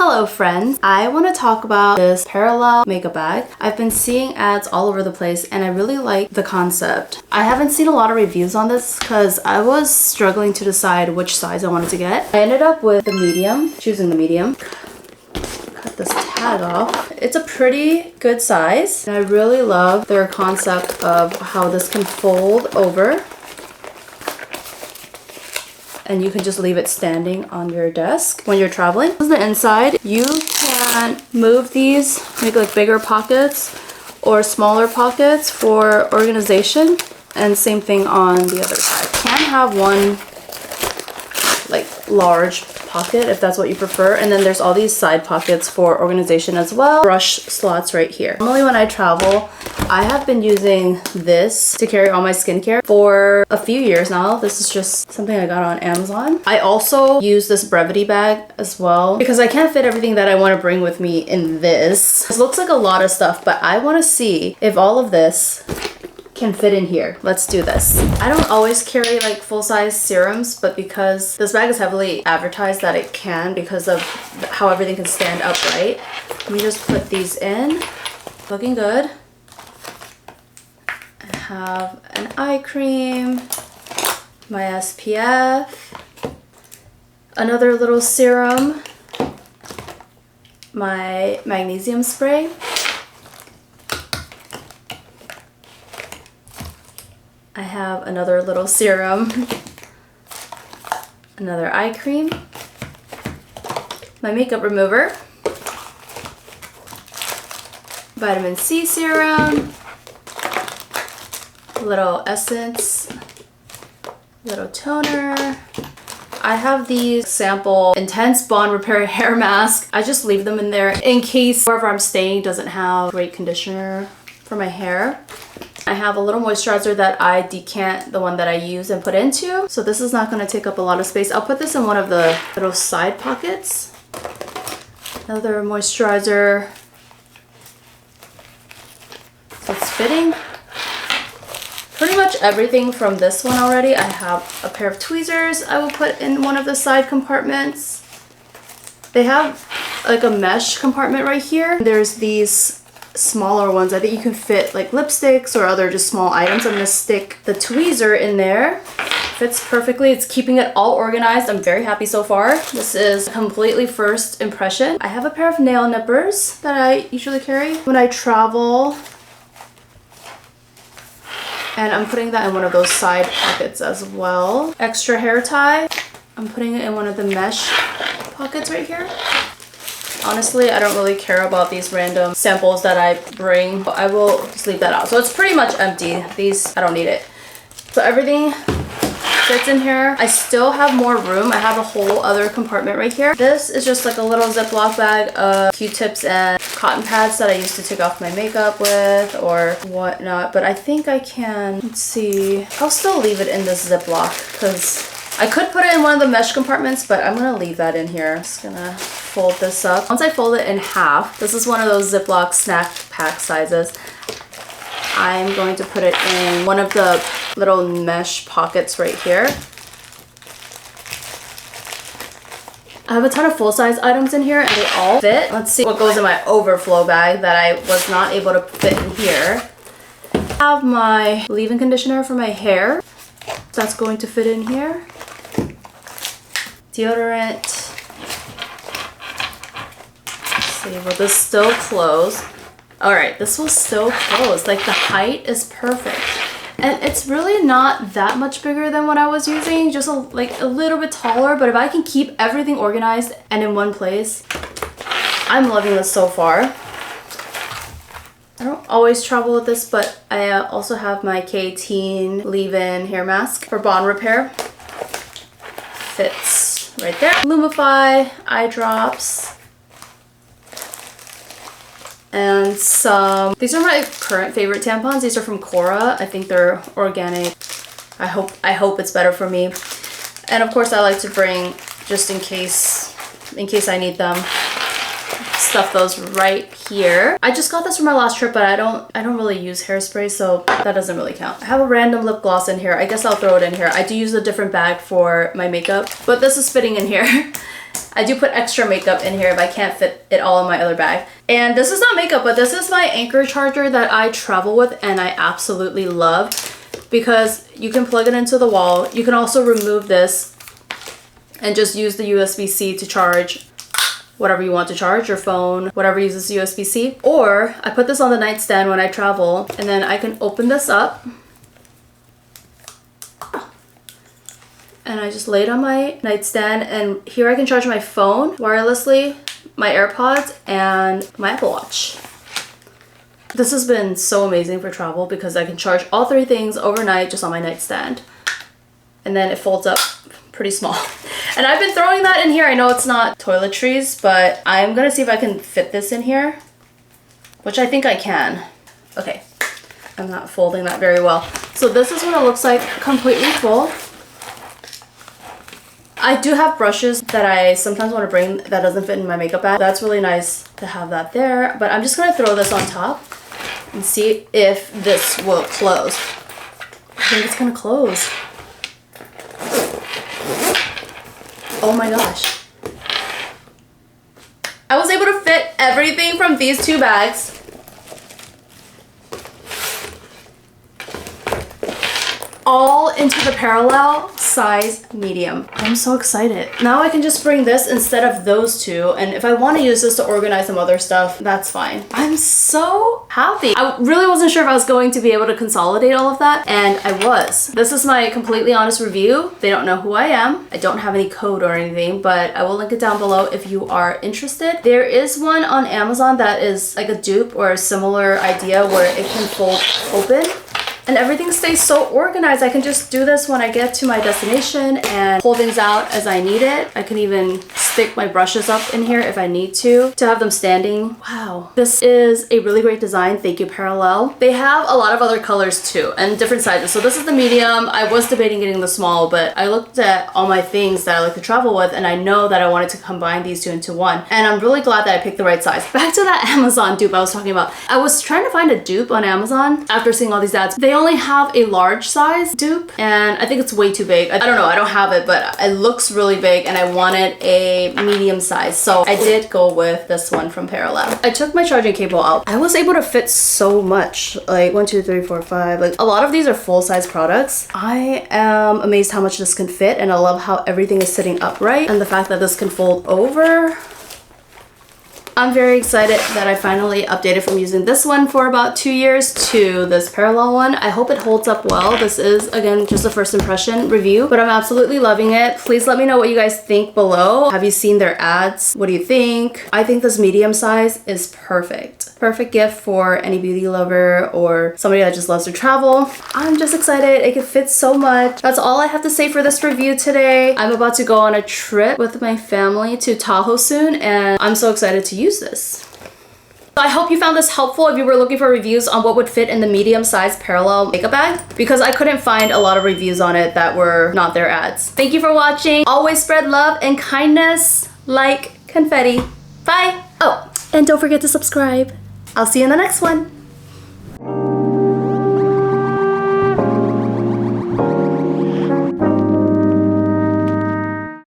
Hello friends, I want to talk about this Parallelle makeup bag. I've been seeing ads all over the place and I really like the concept. I haven't seen a lot of reviews on this because I was struggling to decide which size I wanted to get. I ended up with the medium, choosing the medium. Cut this tag off. It's a pretty good size and I really love their concept of how this can fold over. And you can just leave it standing on your desk when you're traveling. This is the inside. You can move these, make like bigger pockets or smaller pockets for organization. And same thing on the other side. You can have one like large pocket if that's what you prefer. And then there's all these side pockets for organization as well. Brush slots right here. Normally when I travel, I have been using this to carry all my skincare for a few years now. This is just something I got on Amazon. I also use this brevity bag as well because I can't fit everything that I want to bring with me in this. This looks like a lot of stuff, but I want to see if all of this can fit in here. Let's do this. I don't always carry like full-size serums, but because this bag is heavily advertised that it can because of how everything can stand upright. Let me just put these in. Looking good. I have an eye cream, my SPF, another little serum, my magnesium spray, I have another little serum, another eye cream, my makeup remover, vitamin C serum, little essence, little toner. I have these sample intense bond repair hair mask. I just leave them in there in case wherever I'm staying doesn't have great conditioner for my hair. I have a little moisturizer that I decant the one that I use and put into. So this is not going to take up a lot of space. I'll put this in one of the little side pockets. Another moisturizer. So it's fitting. Pretty much everything from this one already. I have a pair of tweezers I will put in one of the side compartments. They have like a mesh compartment right here. There's these smaller ones. I think you can fit like lipsticks or other just small items. I'm gonna stick the tweezer in there. Fits perfectly. It's keeping it all organized. I'm very happy so far. This is completely first impression. I have a pair of nail nippers that I usually carry when I travel. And I'm putting that in one of those side pockets as well. Extra hair tie. I'm putting it in one of the mesh pockets right here. Honestly, I don't really care about these random samples that I bring. I will just leave that out. So it's pretty much empty. These, I don't need it. So everything fits in here. I still have more room. I have a whole other compartment right here. This is just like a little Ziploc bag of Q-tips and cotton pads that I used to take off my makeup with or whatnot. But I think I can, let's see. I'll still leave it in this Ziploc because I could put it in one of the mesh compartments, but I'm gonna leave that in here. I'm just gonna fold this up. Once I fold it in half, this is one of those Ziploc snack pack sizes. I'm going to put it in one of the little mesh pockets right here. I have a ton of full-size items in here and they all fit. Let's see what goes in my overflow bag that I was not able to fit in here. I have my leave-in conditioner for my hair. That's going to fit in here. Deodorant. Let's see, will this still close? All right, this will still close. Like the height is perfect. And it's really not that much bigger than what I was using, just like a little bit taller, but if I can keep everything organized and in one place, I'm loving this so far. I don't always travel with this, but I also have my K-Teen leave-in hair mask for bond repair. Fits right there. Lumify, eye drops, and some, these are my current favorite tampons. These are from Cora. I think they're organic. I hope it's better for me. And of course I like to bring, just in case I need them, stuff those right here. I just got this from my last trip, but I don't really use hairspray, so that doesn't really count. I have a random lip gloss in here. I guess I'll throw it in here. I do use a different bag for my makeup, but this is fitting in here. I do put extra makeup in here if I can't fit it all in my other bag. And this is not makeup, but this is my anchor charger that I travel with and I absolutely love because you can plug it into the wall. You can also remove this and just use the USB-C to charge whatever you want to charge, your phone, whatever uses USB-C. Or I put this on the nightstand when I travel and then I can open this up and I just lay it on my nightstand, and here I can charge my phone wirelessly, my AirPods, and my Apple Watch. This has been so amazing for travel because I can charge all three things overnight just on my nightstand. And then it folds up pretty small. And I've been throwing that in here. I know it's not toiletries, but I'm gonna see if I can fit this in here, which I think I can. Okay, I'm not folding that very well. So this is what it looks like completely full. I do have brushes that I sometimes want to bring that doesn't fit in my makeup bag. That's really nice to have that there, but I'm just gonna throw this on top and see if this will close. I think it's gonna close. Oh my gosh. I was able to fit everything from these two bags. All into the Parallelle size medium. I'm so excited. Now I can just bring this instead of those two, and if I want to use this to organize some other stuff, that's fine. I'm so happy. I really wasn't sure if I was going to be able to consolidate all of that, and I was. This is my completely honest review. They don't know who I am. I don't have any code or anything, but I will link it down below if you are interested. There is one on Amazon that is like a dupe or a similar idea where it can fold open. And everything stays so organized. I can just do this when I get to my destination and pull things out as I need it. I can even stick my brushes up in here if I need to have them standing. Wow. This is a really great design. Thank you, Parallelle. They have a lot of other colors too and different sizes. So this is the medium. I was debating getting the small, but I looked at all my things that I like to travel with and I know that I wanted to combine these two into one. And I'm really glad that I picked the right size. Back to that Amazon dupe I was talking about. I was trying to find a dupe on Amazon after seeing all these ads. They only have a large size dupe and I think it's way too big. I don't know, I don't have it, but it looks really big and I wanted a medium size. So I did go with this one from Parallelle. I took my charging cable out. I was able to fit so much, like 1, 2, 3, 4, 5. Like a lot of these are full-size products. I am amazed how much this can fit and I love how everything is sitting upright and the fact that this can fold over. I'm very excited that I finally updated from using this one for about 2 years to this Parallelle one. I hope it holds up well. This is, again, just a first impression review, but I'm absolutely loving it. Please let me know what you guys think below. Have you seen their ads? What do you think? I think this medium size is perfect. Perfect gift for any beauty lover or somebody that just loves to travel. I'm just excited. It can fit so much. That's all I have to say for this review today. I'm about to go on a trip with my family to Tahoe soon, and I'm so excited to use this. I hope you found this helpful if you were looking for reviews on what would fit in the medium-sized Parallelle makeup bag, because I couldn't find a lot of reviews on it that were not their ads. Thank you for watching. Always spread love and kindness like confetti. Bye! Oh, and don't forget to subscribe. I'll see you in the next one.